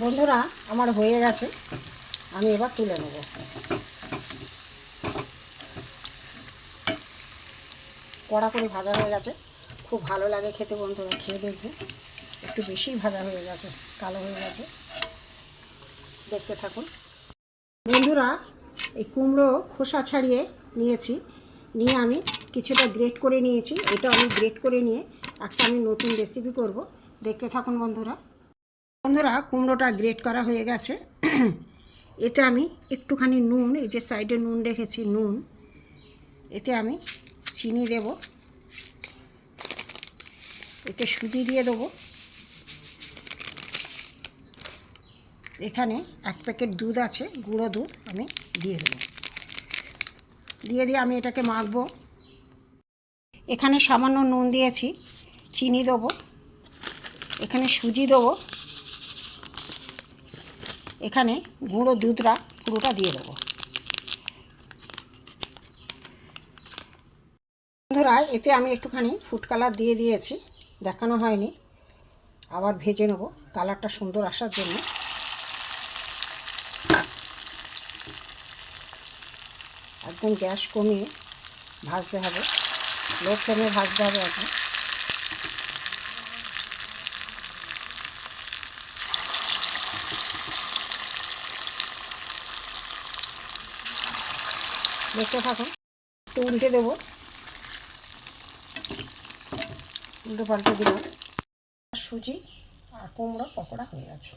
বন্ধুরা আমার হয়ে গেছে, আমি এবার তুলে নেব। কড়া করে ভাজা হয়ে গেছে, খুব ভালো লাগে খেতে। বন্ধুরা খেয়ে দেখবে, একটু বেশি ভাজা হয়ে গেছে, কালো হয়ে গেছে। দেখতে থাকুন বন্ধুরা। এই কুমড়ো খোসা ছাড়িয়ে নিয়েছি, নিয়ে আমি কিছুটা গ্রেট করে নিয়েছি। এটা আমি গ্রেট করে নিয়ে একটা আমি নতুন রেসিপি করব, দেখতে থাকুন বন্ধুরা। বন্ধুরা কুমড়োটা গ্রেট করা হয়ে গেছে। এতে আমি একটুখানি নুন, এই যে সাইডে নুন রেখেছি, নুন, এতে আমি চিনি দেব, এতে সুজি দিয়ে দেবো। এখানে 1 প্যাকেট দুধ আছে, গুঁড়ো দুধ আমি দিয়ে দেবো। দিয়ে আমি এটাকে মাখবো। এখানে সামান্য নুন দিয়েছি, চিনি দেবো, এখানে সুজি দেবো, এখানে গুঁড়ো দুধটা পুরোটা দিয়ে দেবো। বন্ধুরা এতে আমি একটুখানি ফুড কালার দিয়ে দিয়েছি, দেখানো হয়নি, আবার ভেজে নেব কালারটা সুন্দর আসার জন্য। একদম গ্যাস কমিয়ে ভাজতে হবে, লো ফ্লেমে ভাজতে হবে এখন। দেখতে থাকুন, একটু উল্টে দেবো, উল্টো পাল্টে দিলাম। সুজি আর কুমড়ো পকোড়া হয়ে গেছে।